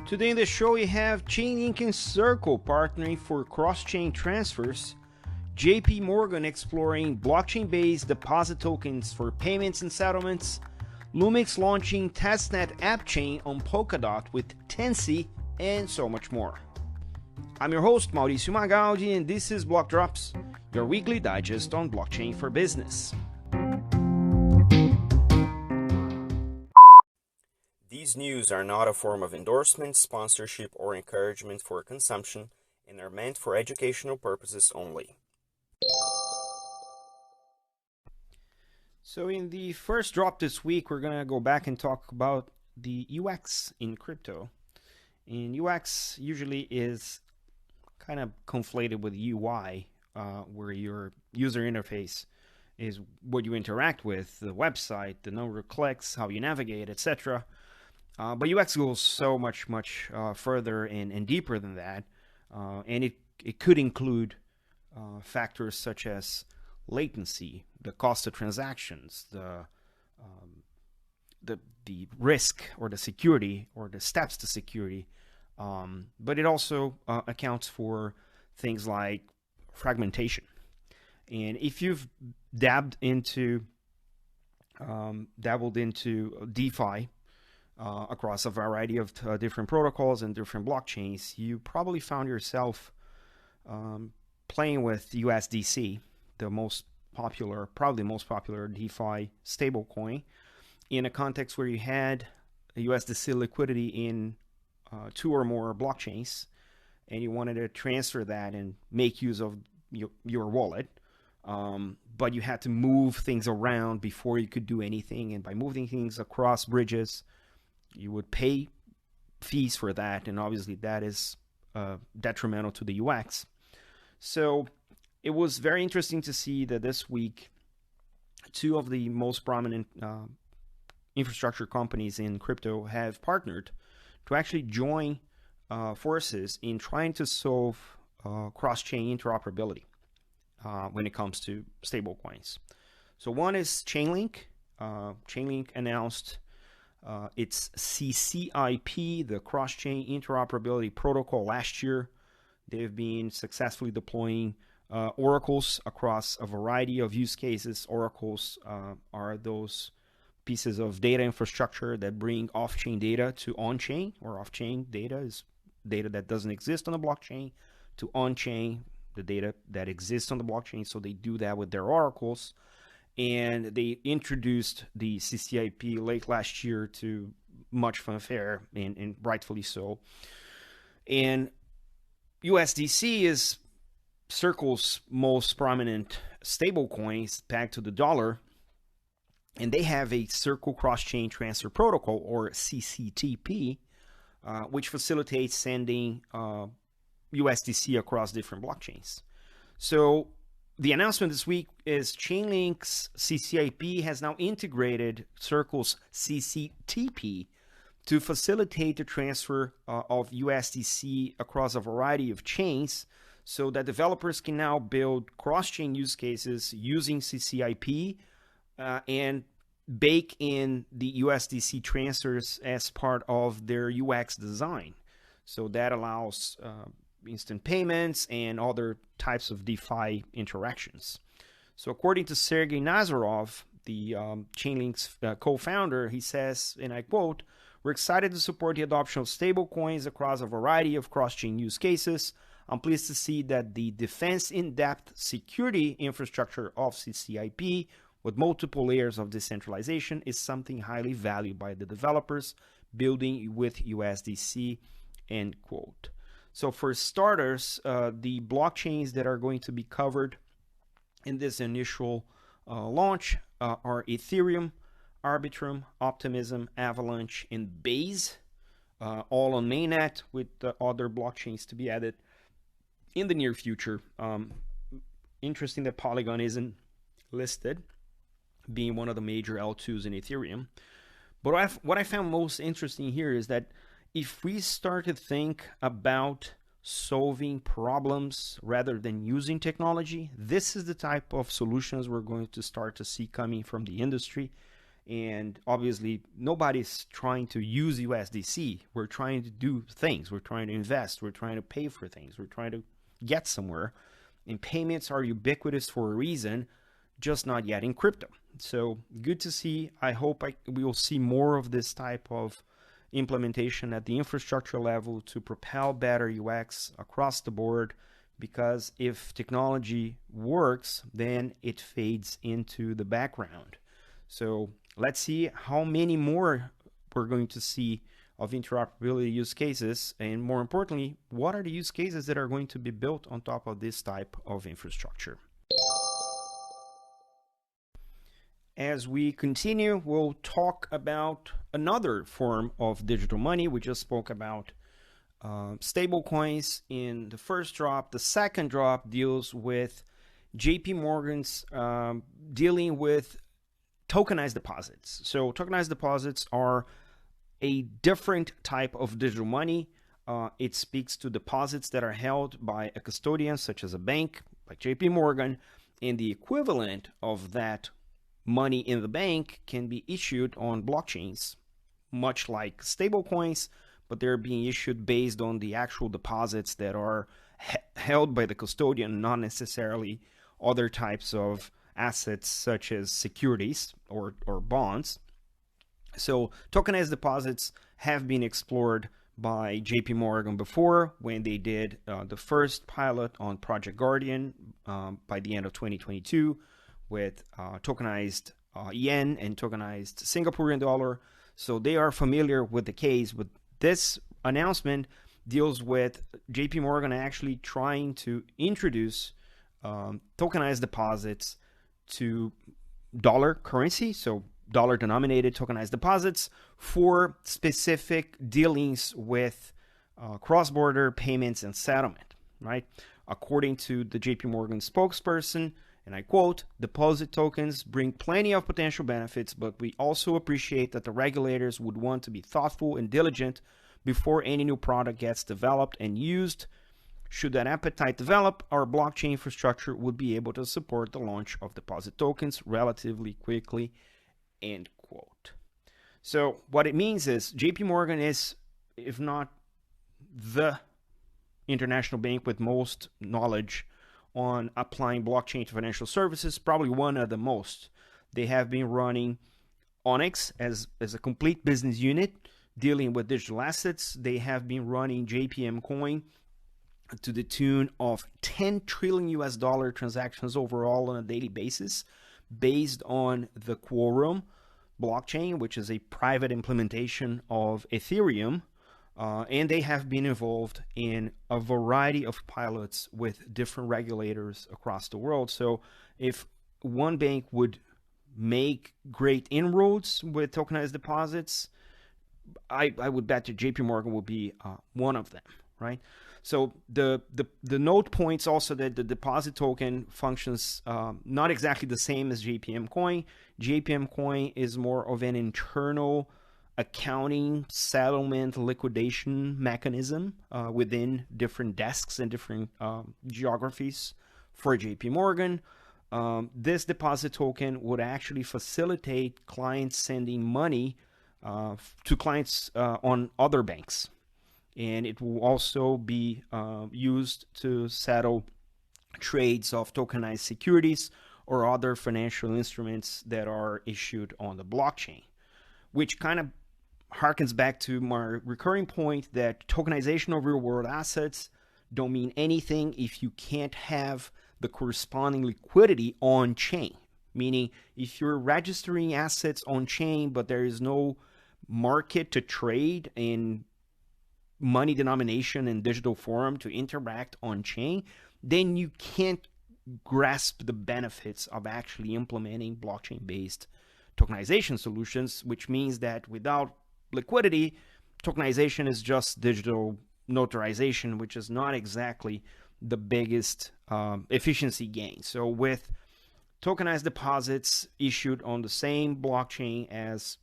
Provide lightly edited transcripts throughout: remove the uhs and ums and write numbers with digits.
Today in the show we have Chainlink+Circle partnering for cross-chain transfers, JPMorgan exploring blockchain-based deposit tokens for payments and settlements, Lumx launching testnet appchain on Polkadot with Tanssi, and so much more. I'm your host Mauricio Magaldi, and this is Block Drops, your weekly digest on blockchain for business. These news are not a form of endorsement, sponsorship, or encouragement for consumption and are meant for educational purposes only. So in the first drop this week, we're going to go back and talk about the UX in crypto. And UX usually is kind of conflated with UI, where your user interface is what you interact with, the website, the number of clicks, how you navigate, etc. But UX goes so much further and deeper than that, and it could include factors such as latency, the cost of transactions, the risk or the security or the steps to security, but it also accounts for things like fragmentation. And if you've dabbled into DeFi across a variety of different protocols and different blockchains, you probably found yourself playing with USDC, the probably most popular DeFi stablecoin, in a context where you had USDC liquidity in two or more blockchains, and you wanted to transfer that and make use of your wallet, but you had to move things around before you could do anything, and by moving things across bridges, you would pay fees for that, and obviously that is detrimental to the UX. So it was very interesting to see that this week, two of the most prominent infrastructure companies in crypto have partnered to actually join forces in trying to solve cross-chain interoperability when it comes to stablecoins. So one is Chainlink. Chainlink announced its CCIP, the cross-chain interoperability protocol, last year. They've been successfully deploying oracles across a variety of use cases. Oracles are those pieces of data infrastructure that bring off-chain data to on-chain, or off-chain data is data that doesn't exist on the blockchain, to on-chain, the data that exists on the blockchain. So they do that with their oracles. And they introduced the CCIP late last year to much fanfare, and rightfully so. And USDC is Circle's most prominent stablecoins pegged to the dollar, and they have a Circle Cross-Chain Transfer Protocol, or CCTP, which facilitates sending USDC across different blockchains. So the announcement this week is Chainlink's CCIP has now integrated Circle's CCTP to facilitate the transfer of USDC across a variety of chains, so that developers can now build cross-chain use cases using CCIP and bake in the USDC transfers as part of their UX design. So that allows instant payments and other types of DeFi interactions. So according to Sergey Nazarov, the Chainlink's co-founder, he says, and I quote, "We're excited to support the adoption of stablecoins across a variety of cross-chain use cases. I'm pleased to see that the defense in-depth security infrastructure of CCIP with multiple layers of decentralization is something highly valued by the developers building with USDC," end quote. So for starters, the blockchains that are going to be covered in this initial launch are Ethereum, Arbitrum, Optimism, Avalanche, and Base, all on mainnet, with other blockchains to be added in the near future. Interesting that Polygon isn't listed, being one of the major L2s in Ethereum. But what I found most interesting here is that if we start to think about solving problems rather than using technology, this is the type of solutions we're going to start to see coming from the industry. And obviously, nobody's trying to use USDC. We're trying to do things. We're trying to invest. We're trying to pay for things. We're trying to get somewhere. And payments are ubiquitous for a reason, just not yet in crypto. So good to see. I hope we will see more of this type of implementation at the infrastructure level to propel better UX across the board, because if technology works, then it fades into the background. So let's see how many more we're going to see of interoperability use cases, and more importantly, what are the use cases that are going to be built on top of this type of infrastructure. As we continue, we'll talk about another form of digital money. We just spoke about stable coins in the first drop. The second drop deals with JPMorgan's dealing with tokenized deposits. So tokenized deposits are a different type of digital money. It speaks to deposits that are held by a custodian, such as a bank like JPMorgan, and the equivalent of that money in the bank can be issued on blockchains, much like stablecoins, but they're being issued based on the actual deposits that are held by the custodian, not necessarily other types of assets such as securities or bonds. So tokenized deposits have been explored by JPMorgan before, when they did the first pilot on Project Guardian by the end of 2022 with tokenized yen and tokenized Singaporean dollar. So they are familiar with the case. But this announcement deals with JPMorgan actually trying to introduce tokenized deposits to dollar currency, so dollar denominated tokenized deposits for specific dealings with cross-border payments and settlement, right? According to the JPMorgan spokesperson, and I quote, "Deposit tokens bring plenty of potential benefits, but we also appreciate that the regulators would want to be thoughtful and diligent before any new product gets developed and used. Should that appetite develop, our blockchain infrastructure would be able to support the launch of deposit tokens relatively quickly," end quote. So what it means is JPMorgan is, if not the international bank with most knowledge on applying blockchain to financial services, probably one of the most. They have been running Onyx as a complete business unit dealing with digital assets. They have been running JPM Coin to the tune of $10 trillion transactions overall on a daily basis, based on the Quorum blockchain, which is a private implementation of Ethereum. And they have been involved in a variety of pilots with different regulators across the world. So if one bank would make great inroads with tokenized deposits, I would bet that JPMorgan will be one of them, right? So the note points also that the deposit token functions not exactly the same as JPM Coin. JPM Coin is more of an internal accounting, settlement, liquidation mechanism within different desks and different geographies for JPMorgan. This deposit token would actually facilitate clients sending money to clients on other banks. And it will also be used to settle trades of tokenized securities or other financial instruments that are issued on the blockchain, which kind of harkens back to my recurring point that tokenization of real-world assets don't mean anything if you can't have the corresponding liquidity on-chain. Meaning, if you're registering assets on-chain, but there is no market to trade in money denomination in digital form to interact on-chain, then you can't grasp the benefits of actually implementing blockchain-based tokenization solutions, which means that without liquidity, tokenization is just digital notarization, which is not exactly the biggest efficiency gain. So with tokenized deposits issued on the same blockchain as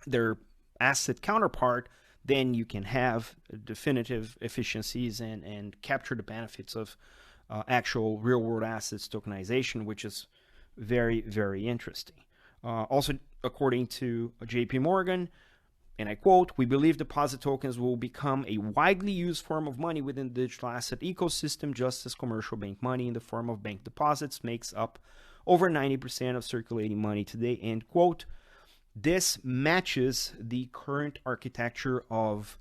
their asset counterpart, then you can have definitive efficiencies and capture the benefits of actual real-world assets tokenization, which is very, very interesting. Also, according to JPMorgan, and I quote, "We believe deposit tokens will become a widely used form of money within the digital asset ecosystem, just as commercial bank money in the form of bank deposits makes up over 90% of circulating money today," end quote. This matches the current architecture of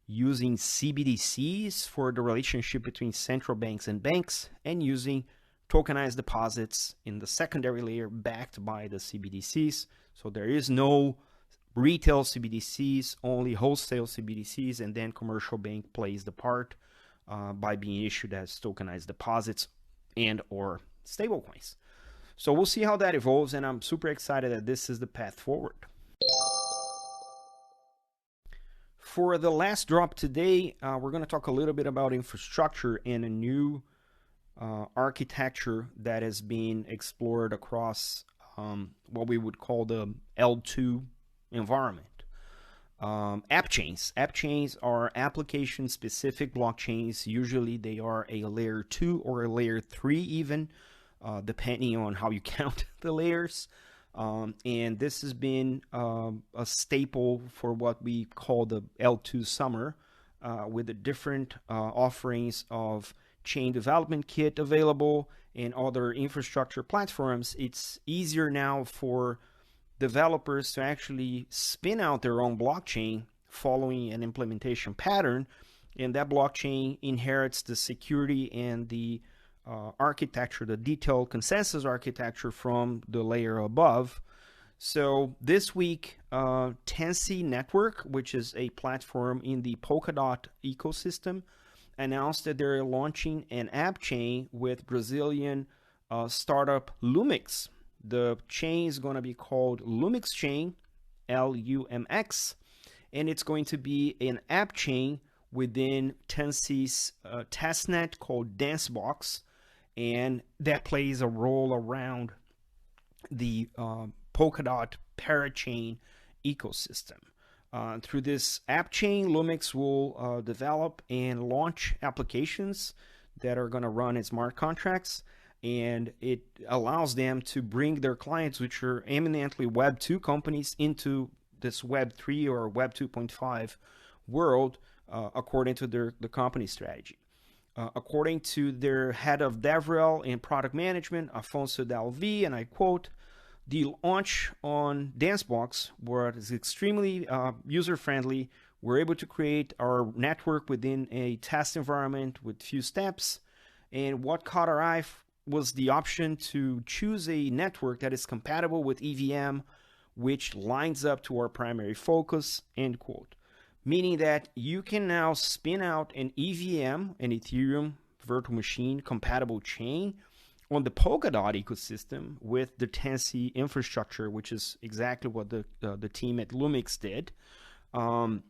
using CBDCs for the relationship between central banks and banks, and using tokenized deposits in the secondary layer backed by the CBDCs. So there is no retail CBDCs, only wholesale CBDCs, and then commercial bank plays the part by being issued as tokenized deposits and or stablecoins. So we'll see how that evolves, and I'm super excited that this is the path forward. For the last drop today, we're going to talk a little bit about infrastructure and a new architecture that has been explored across what we would call the L2 environment. Appchains. Appchains are application-specific blockchains. Usually they are a layer 2 or a layer 3 even, depending on how you count the layers. And this has been a staple for what we call the L2 summer, with the different offerings of chain development kit available and other infrastructure platforms. It's easier now for developers to actually spin out their own blockchain following an implementation pattern, and that blockchain inherits the security and the architecture, the detailed consensus architecture from the layer above. So this week, Tanssi Network, which is a platform in the Polkadot ecosystem, announced that they're launching an app chain with Brazilian startup Lumx. The chain is going to be called Lumx Chain, L-U-M-X, and it's going to be an app chain within Tansi's testnet called Dancebox, and that plays a role around the Polkadot parachain ecosystem. Through this app chain, Lumx will develop and launch applications that are going to run in smart contracts, and it allows them to bring their clients, which are eminently Web 2 companies, into this Web 3 or Web 2.5 world, according to the company strategy. According to their head of DevRel and product management, Afonso Dalvi, and I quote, "The launch on Dancebox was extremely user-friendly. We're able to create our network within a test environment with few steps. And what caught our eye was the option to choose a network that is compatible with EVM, which lines up to our primary focus," end quote. Meaning that you can now spin out an EVM, an Ethereum virtual machine compatible chain, on the Polkadot ecosystem with the Tanssi infrastructure, which is exactly what the team at Lumx did. In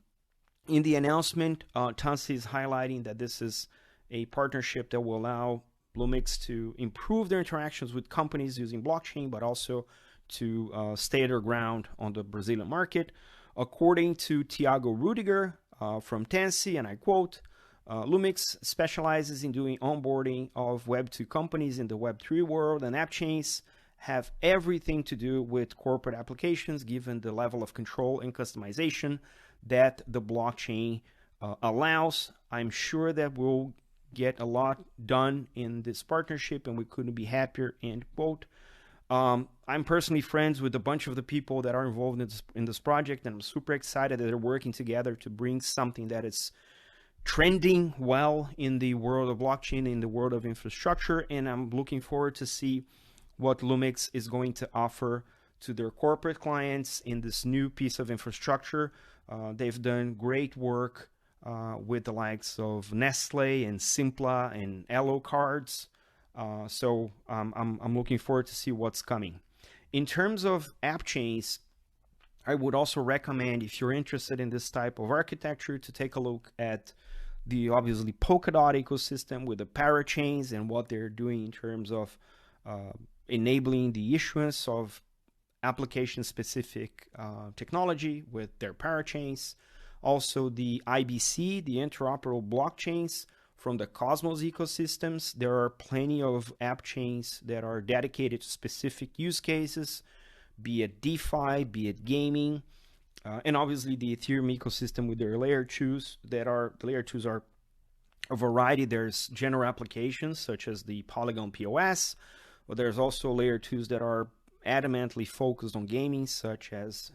the announcement, Tanssi is highlighting that this is a partnership that will allow Lumx to improve their interactions with companies using blockchain, but also to stay their ground on the Brazilian market. According to Thiago Rudiger from Tanssi, and I quote, "Lumx specializes in doing onboarding of Web 2 companies in the Web 3 world, and app chains have everything to do with corporate applications, given the level of control and customization that the blockchain allows. I'm sure that we'll get a lot done in this partnership, and we couldn't be happier," end quote. I'm personally friends with a bunch of the people that are involved in this project, and I'm super excited that they're working together to bring something that is trending well in the world of blockchain, in the world of infrastructure, and I'm looking forward to see what Lumx is going to offer to their corporate clients in this new piece of infrastructure. They've done great work with the likes of Nestle and Simpla and Elo cards. So I'm looking forward to see what's coming. In terms of app chains, I would also recommend, if you're interested in this type of architecture, to take a look at the obviously Polkadot ecosystem with the parachains and what they're doing in terms of enabling the issuance of application-specific technology with their parachains. Also the IBC, the interoperable blockchains from the Cosmos ecosystems. There are plenty of app chains that are dedicated to specific use cases be it DeFi, be it gaming, and obviously the Ethereum ecosystem with their layer 2s the layer 2s are a variety. There's general applications such as the Polygon POS, but there's also layer 2s that are adamantly focused on gaming, such as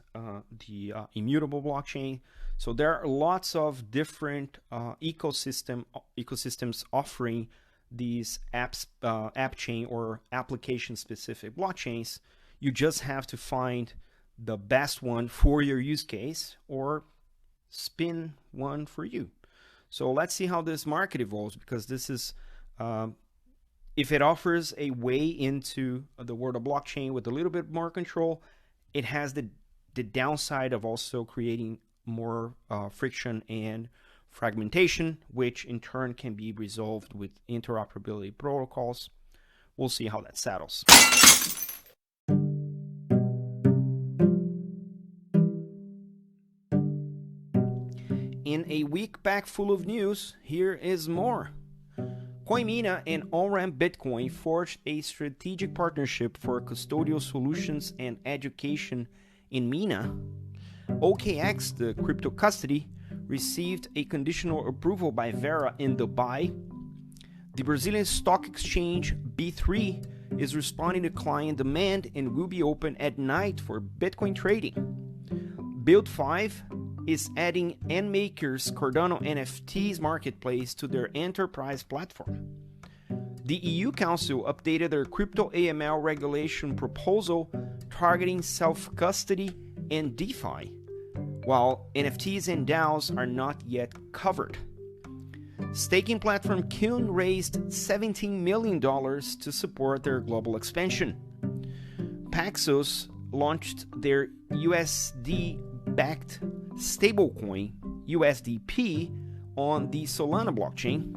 the immutable blockchain. So there are lots of different ecosystems offering these app chain or application specific blockchains. You just have to find the best one for your use case or spin one for you. So let's see how this market evolves, because this is if it offers a way into the world of blockchain with a little bit more control, it has the downside of also creating more friction and fragmentation, which in turn can be resolved with interoperability protocols. We'll see how that settles. In a week packed full of news, here is more. CoinMENA and Onramp Bitcoin forged a strategic partnership for custodial solutions and education in MENA. OKX, the crypto custody, received a conditional approval by VARA in Dubai. The Brazilian stock exchange B3 is responding to client demand and will be open at night for Bitcoin trading. Build 5 is adding nmkr's Cardano NFTs marketplace to their enterprise platform. The EU Council updated their crypto AML regulation proposal targeting self-custody and DeFi, while NFTs and DAOs are not yet covered. Staking platform Kiln raised $17 million to support their global expansion. Paxos launched their USD-backed stablecoin USDP on the Solana blockchain,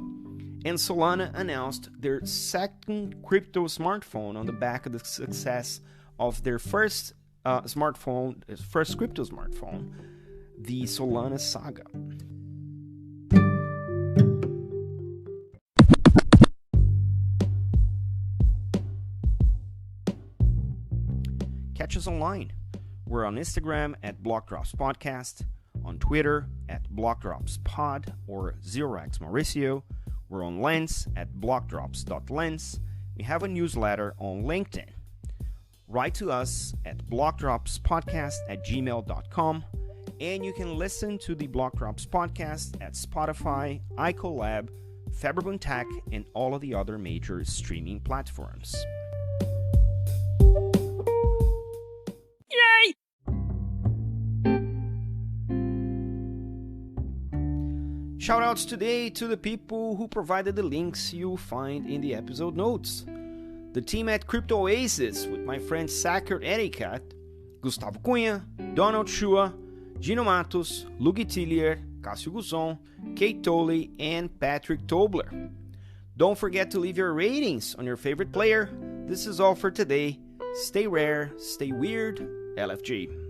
and Solana announced their second crypto smartphone on the back of the success of their first crypto smartphone, the Solana Saga. Catch us online. We're on Instagram at BlockDrops Podcast, on Twitter at BlockDropsPod or 0x Mauricio. We're on Lens at blockdrops.lens. We have a newsletter on LinkedIn. Write to us at blockdropspodcast@gmail.com, and you can listen to the BlockDrops Podcast at Spotify, iColab, Faberbun Tech, and all of the other major streaming platforms. Shoutouts today to the people who provided the links you'll find in the episode notes. The team at Crypto Oasis with my friends Sacker Eticat, Gustavo Cunha, Donald Shua, Gino Matos, Lugi Tillier, Cássio Guzon, Kate Tolley, and Patrick Tobler. Don't forget to leave your ratings on your favorite player. This is all for today. Stay rare, stay weird, LFG.